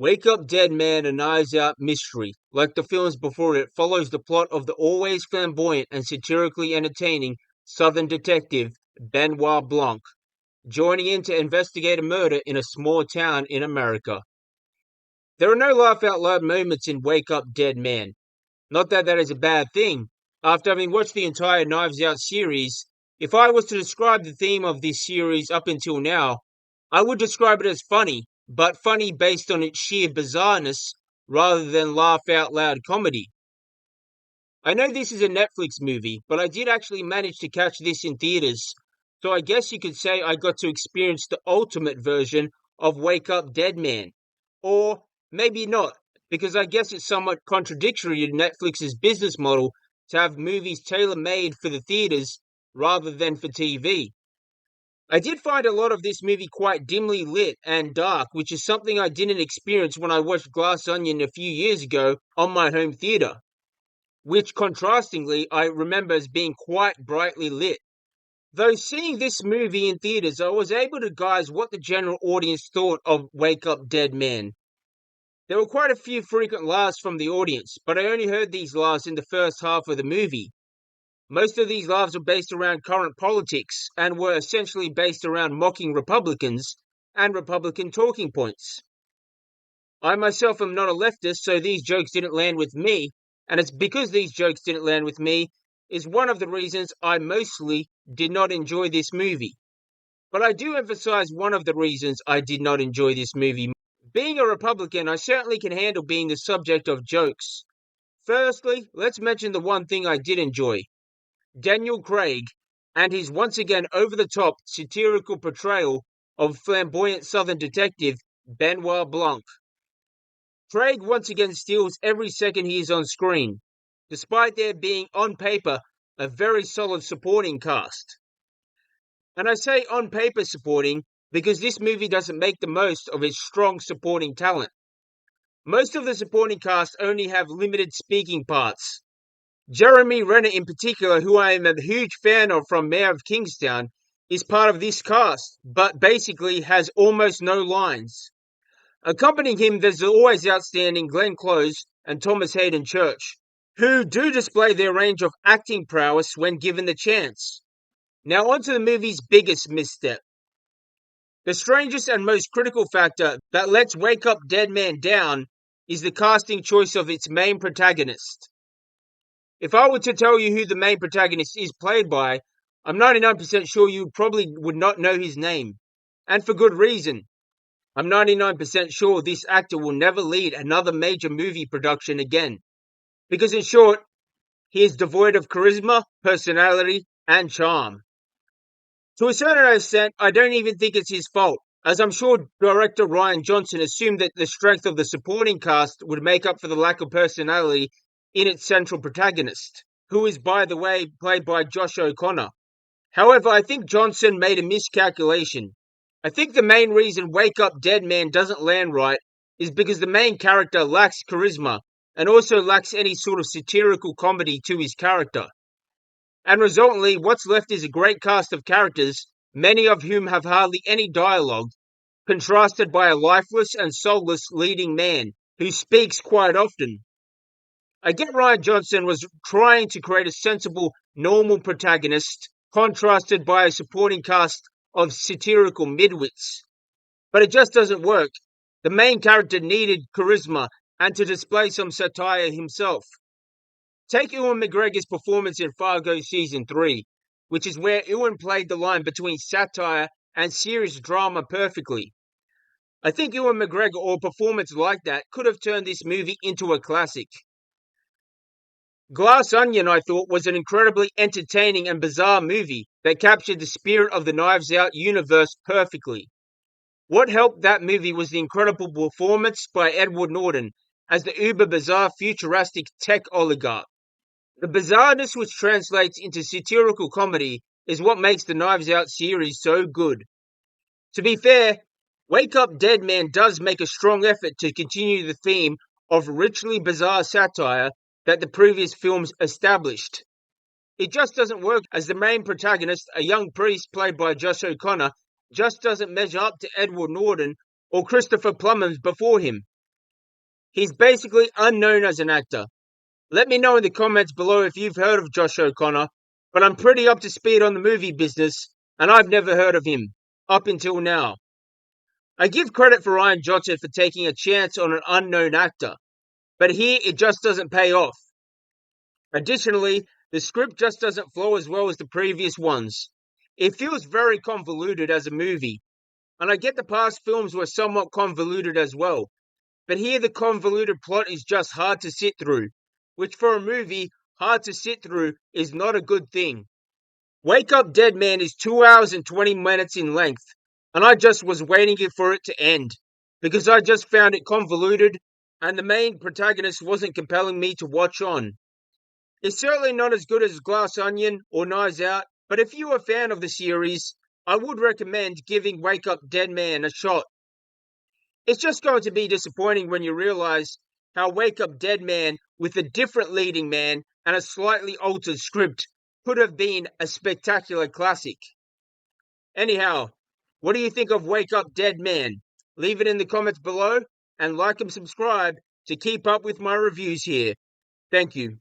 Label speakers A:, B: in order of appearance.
A: Wake Up Dead Man, A Knives Out mystery, like the films before it, follows the plot of the always flamboyant and satirically entertaining Southern detective Benoit Blanc, joining in to investigate a murder in a small town in America. There are no laugh out loud moments in Wake Up Dead Man. Not that that is a bad thing. After having watched the entire Knives Out series, if I was to describe the theme of this series up until now, I would describe it as funny, but funny based on its sheer bizarreness rather than laugh out loud comedy. I know this is a Netflix movie, but I did actually manage to catch this in theaters, so I guess you could say I got to experience the ultimate version of Wake Up Dead Man. Or maybe not, because I guess it's somewhat contradictory to Netflix's business model to have movies tailor made for the theaters rather than for TV. I did find a lot of this movie quite dimly lit and dark, which is something I didn't experience when I watched Glass Onion a few years ago on my home theater, which contrastingly I remember as being quite brightly lit. Though seeing this movie in theaters, I was able to gauge what the general audience thought of Wake Up Dead Man. There were quite a few frequent laughs from the audience, but I only heard these laughs in the first half of the movie. Most of these laughs were based around current politics and were essentially based around mocking Republicans and Republican talking points. I myself am not a leftist, so these jokes didn't land with me, and it's because these jokes didn't land with me is one of the reasons I mostly did not enjoy this movie. But I do emphasize one of the reasons I did not enjoy this movie. Being a Republican, I certainly can handle being the subject of jokes. Firstly, let's mention the one thing I did enjoy. Daniel Craig and his once again over the top satirical portrayal of flamboyant Southern detective Benoit Blanc. Craig once again steals every second he is on screen, despite there being, on paper, a very solid supporting cast. And I say on paper supporting because this movie doesn't make the most of its strong supporting talent. Most of the supporting cast only have limited speaking parts. Jeremy Renner in particular, who I am a huge fan of from Mayor of Kingstown, is part of this cast, but basically has almost no lines. Accompanying him, there's the always outstanding Glenn Close and Thomas Hayden Church, who do display their range of acting prowess when given the chance. Now on to the movie's biggest misstep. The strangest and most critical factor that lets Wake Up Dead Man down is the casting choice of its main protagonist. If I were to tell you who the main protagonist is played by, I'm 99% sure you probably would not know his name. And for good reason. I'm 99% sure this actor will never lead another major movie production again. Because in short, he is devoid of charisma, personality, and charm. To a certain extent, I don't even think it's his fault, as I'm sure director Rian Johnson assumed that the strength of the supporting cast would make up for the lack of personality in its central protagonist, who is, by the way, played by Josh O'Connor. However, I think Johnson made a miscalculation. I think the main reason Wake Up Dead Man doesn't land right is because the main character lacks charisma and also lacks any sort of satirical comedy to his character. And resultantly, what's left is a great cast of characters, many of whom have hardly any dialogue, contrasted by a lifeless and soulless leading man who speaks quite often. I get Rian Johnson was trying to create a sensible, normal protagonist, contrasted by a supporting cast of satirical midwits. But it just doesn't work. The main character needed charisma and to display some satire himself. Take Ewan McGregor's performance in Fargo Season 3, which is where Ewan played the line between satire and serious drama perfectly. I think Ewan McGregor or a performance like that could have turned this movie into a classic. Glass Onion, I thought, was an incredibly entertaining and bizarre movie that captured the spirit of the Knives Out universe perfectly. What helped that movie was the incredible performance by Edward Norton as the uber bizarre futuristic tech oligarch. The bizarreness which translates into satirical comedy is what makes the Knives Out series so good. To be fair, Wake Up Dead Man does make a strong effort to continue the theme of richly bizarre satire that the previous films established. It just doesn't work as the main protagonist, a young priest played by Josh O'Connor, just doesn't measure up to Edward Norton or Christopher Plummer's before him. He's basically unknown as an actor. Let me know in the comments below if you've heard of Josh O'Connor, but I'm pretty up to speed on the movie business, and I've never heard of him, up until now. I give credit for Rian Johnson for taking a chance on an unknown actor, but here it just doesn't pay off. Additionally, the script just doesn't flow as well as the previous ones. It feels very convoluted as a movie, and I get the past films were somewhat convoluted as well, but here the convoluted plot is just hard to sit through, which for a movie, hard to sit through is not a good thing. Wake Up Dead Man is 2 hours and 20 minutes in length, and I just was waiting for it to end, because I just found it convoluted, and the main protagonist wasn't compelling me to watch on. It's certainly not as good as Glass Onion or Knives Out, but if you're a fan of the series, I would recommend giving Wake Up Dead Man a shot. It's just going to be disappointing when you realize how Wake Up Dead Man, with a different leading man and a slightly altered script, could have been a spectacular classic. Anyhow, what do you think of Wake Up Dead Man? Leave it in the comments below and like and subscribe to keep up with my reviews here. Thank you.